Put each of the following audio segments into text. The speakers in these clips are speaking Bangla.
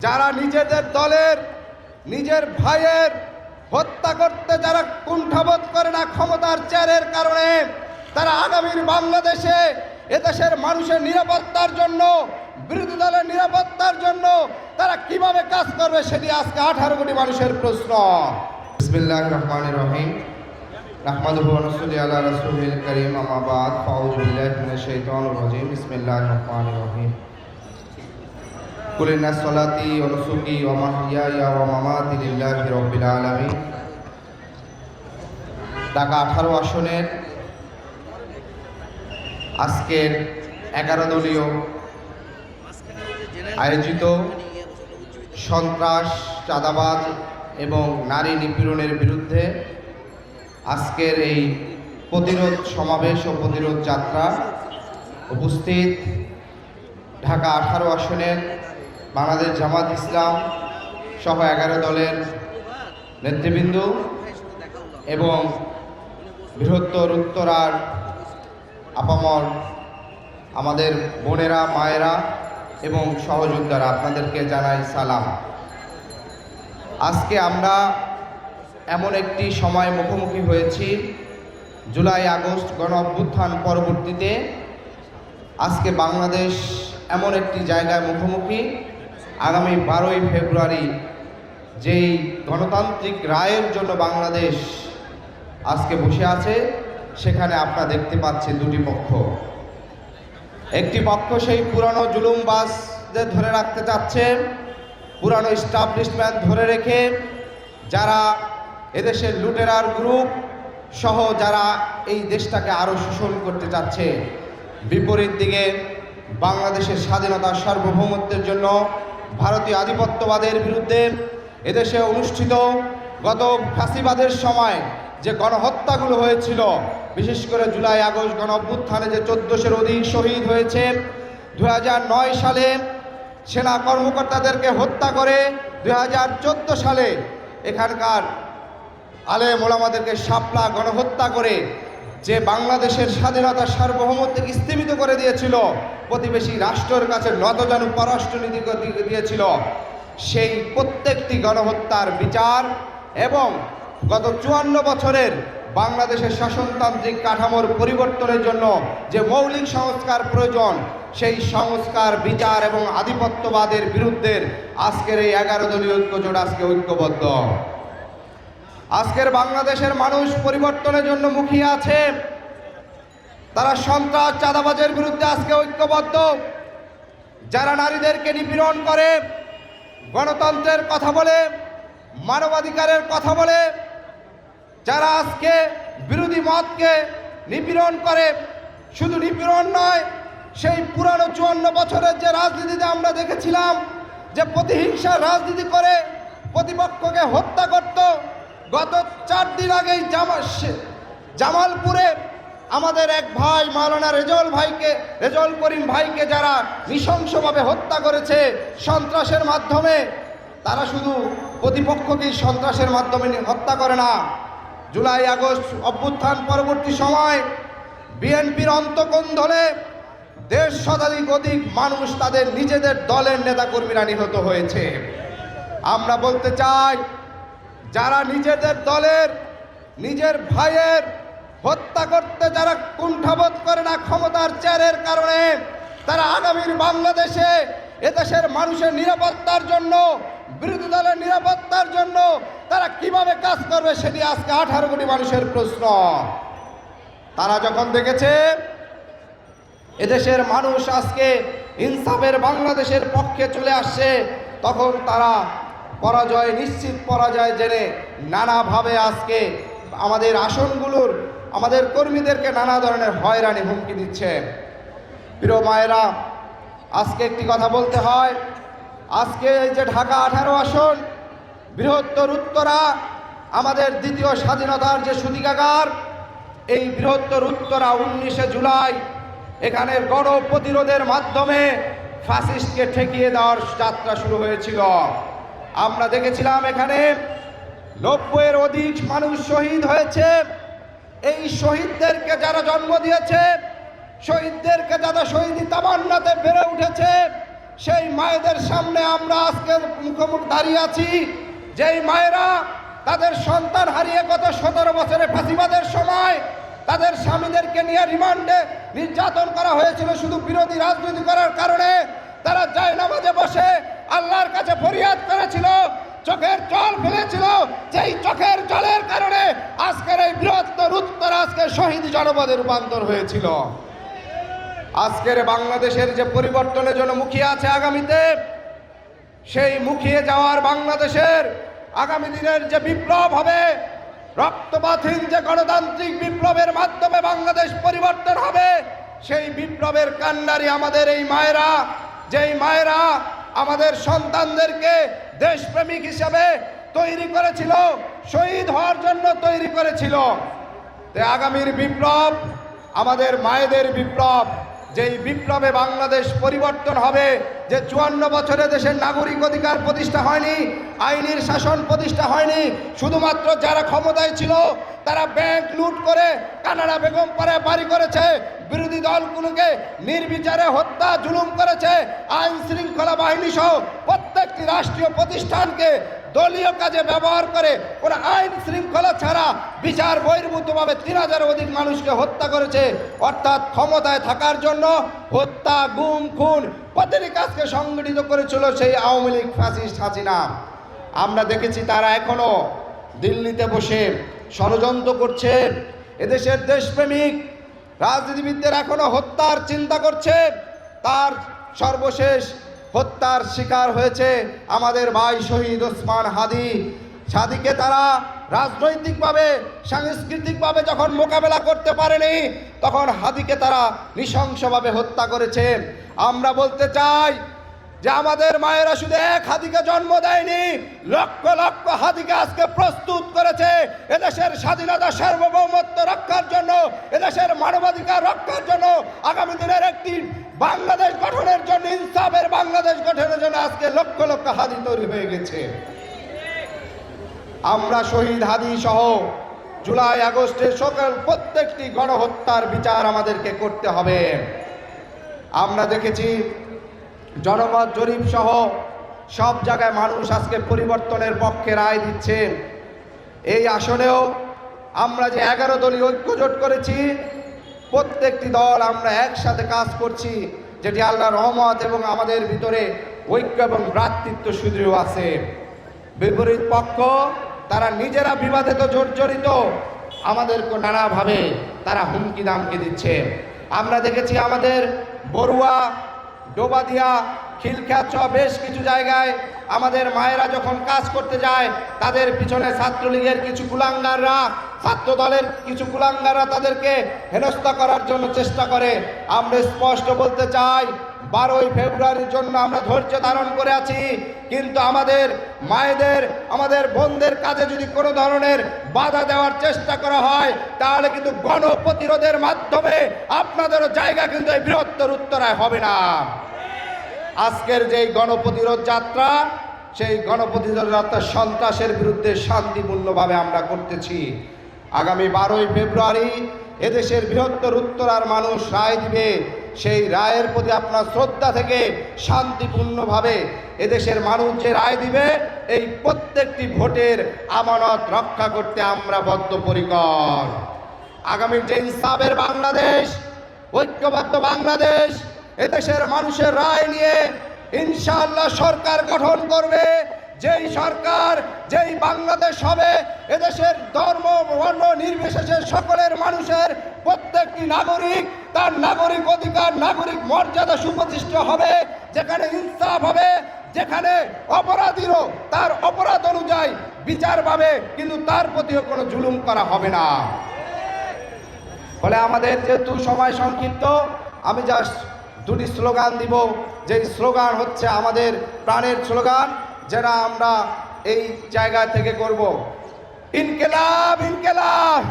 যারা নিজেদের দলের নিজের ভাইয়ের হত্যা করতে যারা কুণ্ঠাবোধ করে না ক্ষমতার চেয়ারের কারণে, তারা আগামীর বাংলাদেশে এদেশের মানুষের নিরাপত্তার জন্য, বিরোধী দলের নিরাপত্তার জন্য তারা কিভাবে কাজ করবে সেটি আজকে 18 কোটি মানুষের প্রশ্ন। বিসমিল্লাহির রহমানির রহিম। নাহমাদুহু ওয়া নুসাল্লি আলা রাসূলিল কারীম, আম্মা বাদ। আউযু বিল্লাহি মিনাশ শাইতানির রাজীম। বিসমিল্লাহির রহমানির রহিম। কুল ইন্না সলাতি ওয়া নুসুকি ওয়া মাহইয়ায়া ওয়া মামাতি লিল্লাহি রাব্বিল আলামিন। ঢাকা 18 আসনের আজকের 11 দলীয় আয়োজিত সন্ত্রাস, চাঁদাবাজ এবং নারী নিপীড়নের বিরুদ্ধে আজকের এই প্রতিরোধ সমাবেশ ও প্রতিরোধ যাত্রা উপস্থিত ঢাকা 18 আসনের বাংলাদেশ জামাত ইসলাম সহ 11 দলের নেতৃবৃন্দ এবং বৃহত্তর উত্তরার আপামর আমাদের বোনেরা, মায়েরা এবং সহযোদ্ধারা, আপনাদেরকে জানাই সালাম। আজকে আমরা এমন একটি সময় মুখোমুখি হয়েছি, জুলাই আগস্ট গণ অভ্যুত্থান পরবর্তীতে আজকে বাংলাদেশ এমন একটি জায়গায় মুখোমুখি। আগামী 12ই ফেব্রুয়ারি যেই গণতান্ত্রিক রায়ের জন্য বাংলাদেশ আজকে বসে আছে, সেখানে আপনারা দেখতে পাচ্ছেন দুটি পক্ষ। একটি পক্ষ সেই পুরানো জুলুমবাজদের ধরে রাখতে চাচ্ছে, পুরানো এস্টাবলিশমেন্ট ধরে রেখে যারা এদেশের লুটেরার গ্রুপ সহ যারা এই দেশটাকে আরও শোষণ করতে চাচ্ছে। বিপরীত দিকে বাংলাদেশের স্বাধীনতা সার্বভৌমত্বের জন্য ভারতীয় আধিপত্যবাদের বিরুদ্ধে এদেশে অনুষ্ঠিত গত ফ্যাসিবাদের সময় যে গণহত্যাগুলো হয়েছিল, বিশেষ করে জুলাই আগস্ট গণ অভ্যুত্থানে যে 1400-এর অধিক শহীদ হয়েছে, 2009 সালে সেনা কর্মকর্তাদেরকে হত্যা করে 2014 সালে এখানকার আলেম ওলামাদেরকে শাপলা গণহত্যা করে যে বাংলাদেশের স্বাধীনতা সার্বভৌমত্বকে স্থিমিত করে দিয়েছিল, প্রতিবেশী রাষ্ট্রের কাছে নতজানু পররাষ্ট্রনীতি দিয়েছিল, সেই প্রত্যেকটি গণহত্যার বিচার এবং গত 54 বছরের বাংলাদেশের শাসনতান্ত্রিক কাঠামোর পরিবর্তনের জন্য যে মৌলিক সংস্কার প্রয়োজন, সেই সংস্কার, বিচার এবং আধিপত্যবাদের বিরুদ্ধে আজকের এই 11 দলীয় ঐক্যজোট আজকে ঐক্যবদ্ধ। আজকের বাংলাদেশের মানুষ পরিবর্তনের জন্য মুখিয়ে আছে। তারা সন্ত্রাস, চাঁদাবাজের বিরুদ্ধে আজকে ঐক্যবদ্ধ। যারা নারীদেরকে নিপীড়ন করে, গণতন্ত্রের কথা বলে, মানবাধিকারের কথা বলে, যারা আজকে বিরোধী মতকে নিপীড়ন করে, শুধু নিপীড়ন নয়, সেই পুরানো 54 বছরের যে রাজনীতিতে আমরা দেখেছিলাম যে প্রতিহিংসার রাজনীতি করে প্রতিপক্ষকে হত্যা করত। গত 4 দিন আগেই জামালপুরে আমাদের এক ভাই মাওলানা রেজল করিম ভাইকে যারা নৃশংসভাবে হত্যা করেছে সন্ত্রাসের মাধ্যমে, তারা শুধু প্রতিপক্ষকেই সন্ত্রাসের মাধ্যমে হত্যা করে না। জুলাই আগস্ট অভ্যুত্থান পরবর্তী সময় বিএনপির অন্তঃকন্দলে 1.5 শতাধিক অধিক মানুষ তাদের নিজেদের দলের নেতাকর্মীরা নিহত হয়েছে। আমরা বলতে চাই, যারা নিজেদের দলের নিজের ভাইয়ের হত্যা করতে যারা কুণ্ঠাবোধ করে না ক্ষমতার চেয়ারের কারণে, তারা আগামীর বাংলাদেশে এদেশের মানুষের নিরাপত্তার জন্য, বিরোধী দলের নিরাপত্তার জন্য তারা কিভাবে কাজ করবে সেটি আজকে 18 কোটি মানুষের প্রশ্ন। তারা যখন দেখেছে এদেশের মানুষ আজকে ইনসাফের বাংলাদেশের পক্ষে চলে আসছে, তখন তারা পরাজয়, নিশ্চিত পরাজয় জেনে নানাভাবে আজকে আমাদের আসনগুলোর আমাদের কর্মীদেরকে নানা ধরনের হয়রানি হুমকি দিচ্ছে। প্রিয় মায়েরা, আজকে একটি কথা বলতে হয়, আজকে এই যে ঢাকা 18 আসন, বৃহত্তর উত্তরা আমাদের দ্বিতীয় স্বাধীনতার যে সূতিকাগার, এই বৃহত্তর উত্তরা 19শে জুলাই এখানের গণ প্রতিরোধের মাধ্যমে ফ্যাসিস্টকে ঠেকিয়ে দেওয়ার যাত্রা শুরু হয়েছিল। আমরা দেখেছিলাম এখানে 90-এর অধিক মানুষ শহীদ হয়েছে। এই শহীদদেরকে যারা জন্ম দিয়েছে, শহীদদেরকে যারা শহীদি তামান্নাতে বেড়ে উঠেছে, সেই মায়েদের সামনে আমরা আজকে মুখোমুখি দাঁড়িয়ে আছি, যেই মায়েরা তাদের সন্তান হারিয়ে গত 17 বছরে ফাঁসিবাদের সময় তাদের স্বামীদেরকে নিয়ে রিমান্ডে নির্যাতন করা হয়েছিল শুধু বিরোধী রাজনীতি করার কারণে। তারা জায়নামাজে বসে আল্লাহর কাছে ফরিয়াদ করেছিল, চোখের জল ফেলেছিল, যেই চোখের জলের কারণে আজকের এই বৃহত্তর উত্তর আজকে শহীদ জনপদে রূপান্তর হয়েছিল। আজকের বাংলাদেশের যে পরিবর্তনের জন্য মুখিয়ে আছে আগামীতে, সেই মুখিয়ে যাওয়ার বাংলাদেশের আগামী দিনের যে বিপ্লব হবে, রক্তপাতহীন যে গণতান্ত্রিক বিপ্লবের মাধ্যমে বাংলাদেশ পরিবর্তন হবে, সেই বিপ্লবের কান্ডারি আমাদের এই মায়েরা, যেই মায়েরা আমাদের সন্তানদেরকে দেশপ্রেমিক হিসাবে তৈরি করেছিল, শহীদ হওয়ার জন্য তৈরি করেছিল। তাই আগামীর বিপ্লব আমাদের মায়েদের বিপ্লব, যেই বিপ্লবে বাংলাদেশ পরিবর্তন হবে। যে 54 বছরে দেশের নাগরিক অধিকার প্রতিষ্ঠা হয়নি, আইনের শাসন প্রতিষ্ঠা হয়নি, শুধুমাত্র যারা ক্ষমতায় ছিল তারা ব্যাংক লুট করে কানাডা বেগম পাড়ায় বাড়ি করেছে, বিরোধী দলগুলোকে নির্বিচারে হত্যা জুলুম করেছে, আইন শৃঙ্খলা বাহিনী সহ প্রত্যেকটি রাষ্ট্রীয় প্রতিষ্ঠানকে দলীয় কাজে ব্যবহার করে কোন আইন শৃঙ্খলা ছাড়া বিচার বহির্ভূতভাবে 3000 অধিক মানুষকে হত্যা করেছে। অর্থাৎ ক্ষমতায় থাকার জন্য হত্যা, গুম, খুন প্রতিটি কাজকে সংগঠিত করেছিল সেই আওয়ামী লীগ ফ্যাসিস্ট হাসিনা। আমরা দেখেছি তারা এখনো দিল্লিতে বসে ষড়যন্ত্র করছে, এদেশের দেশপ্রেমিক রাজনীতিবিদদের এখনো হত্যার চিন্তা করছে। তার সর্বশেষ হত্যার শিকার হয়েছে আমাদের ভাই শহীদ ওসমান হাদি। হাদিকে তারা রাজনৈতিকভাবে সাংস্কৃতিকভাবে যখন মোকাবেলা করতে পারেনি, তখন হাদিকে তারা নৃশংসভাবে হত্যা করেছে। আমরা বলতে চাই যে আমাদের মায়েরা শুধু এক হাদিকে জন্ম দেয়নি, লক্ষ লক্ষ হাদিকে আজকে প্রস্তুত করেছে এদেশের স্বাধীনতা সার্বভৌমত্ব রক্ষার জন্য, এদেশের মানবাধিকার রক্ষার জন্য, আগামী দিনের একটি বাংলাদেশ গঠনের জন্য, ইনসাফের বাংলাদেশ গঠনের জন্য আজকে লক্ষ লক্ষ হাদি তৈরি হয়ে গেছে। আমরা শহীদ হাদি সহ জুলাই আগস্টের সকল প্রত্যেকটি গণহত্যার বিচার আমাদেরকে করতে হবে। আমরা দেখেছি জনমত জরিপ সহ সব জায়গায় মানুষ আজকে পরিবর্তনের পক্ষে রায় দিচ্ছে। এই আসনেও আমরা যে 11 দলীয় ঐক্যজোট করেছি, প্রত্যেকটি দল আমরা একসাথে কাজ করছি, যেটি আল্লাহর রহমত এবং আমাদের ভিতরে ঐক্য এবং ভ্রাতৃত্ব সুদৃঢ় আছে। বিপরীত পক্ষ তারা নিজেরা বিবাদে তো জর্জরিত, আমাদেরকে নানাভাবে তারা হুমকি দামকি দিচ্ছে। আমরা দেখেছি আমাদের বড়ুয়া, ডোবাদিয়া, খিলখ্যাত সহ বেশ কিছু জায়গায় আমাদের মায়েরা যখন কাজ করতে যায়, তাদের পিছনে ছাত্রলীগের কিছু কুলাঙ্গাররা, ছাত্র দলের কিছু কুলাঙ্গাররা তাদেরকে হেনস্থা করার জন্য চেষ্টা করে। আমরা স্পষ্ট বলতে চাই, 12ই ফেব্রুয়ারির জন্য আমরা ধৈর্য ধারণ করে আছি, কিন্তু আমাদের মায়েদের, আমাদের বোনদের কাজে যদি কোনো ধরনের বাধা দেওয়ার চেষ্টা করা হয়, তাহলে কিন্তু গণপ্রতিরোধের মাধ্যমে আপনাদেরও জায়গা কিন্তু এই বৃহত্তর উত্তরায় হবে না। আজকের যেই গণপ্রতিরোধ যাত্রা, সেই গণপ্রতিরোধ যাত্রা সন্ত্রাসের বিরুদ্ধে শান্তিপূর্ণভাবে আমরা করতেছি। আগামী 12ই ফেব্রুয়ারি এদেশের বৃহত্তর উত্তরার মানুষ রায় দিবে। সেই রায়ের প্রতি আপনার শ্রদ্ধা থেকে শান্তিপূর্ণভাবে এদেশের মানুষ যে রায় দিবে, এই প্রত্যেকটি ভোটের আমানত রক্ষা করতে আমরা বদ্ধপরিকর। আগামী যে ইনসাফের বাংলাদেশ, ঐক্যবদ্ধ বাংলাদেশ, এদেশের মানুষের রায় নিয়ে ইনশাআল্লাহ সরকার গঠন করবে। যেই সরকার, যেই বাংলাদেশ হবে এদেশের ধর্ম বর্ণ নির্বিশেষে সকলের মানুষের প্রত্যেকটি নাগরিক তার নাগরিক অধিকার, নাগরিক মর্যাদা সুপ্রতিষ্ঠিত হবে, যেখানে ইনসাফ হবে, যেখানে অপরাধীরও তার অপরাধ অনুযায়ী বিচার পাবে, কিন্তু তার প্রতিও কোনো জুলুম করা হবে না। ফলে আমাদের যেহেতু সময় সংক্ষিপ্ত, আমি জাস্ট দুটি স্লোগান দিব। যেই স্লোগান হচ্ছে আমাদের প্রাণের স্লোগান, যেটা আমরা এই জায়গা থেকে করব। ইনকিলাব ইনকিলাব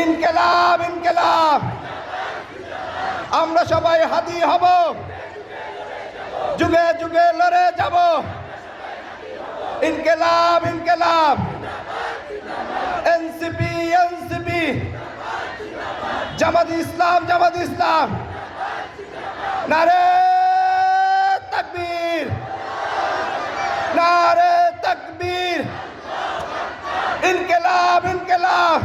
ইনকিলাব ইনকিলাব। আমরা সবাই হাদি হব, যুগে যুগে লড়ে যাব। ইনকিলাব ইনকিলাব, এনসিপি এনসিপি, জামাত ইসলাম জামাত ইসলাম, নারে নারে তাকবীর, ইনকিলাব ইনকিলাব।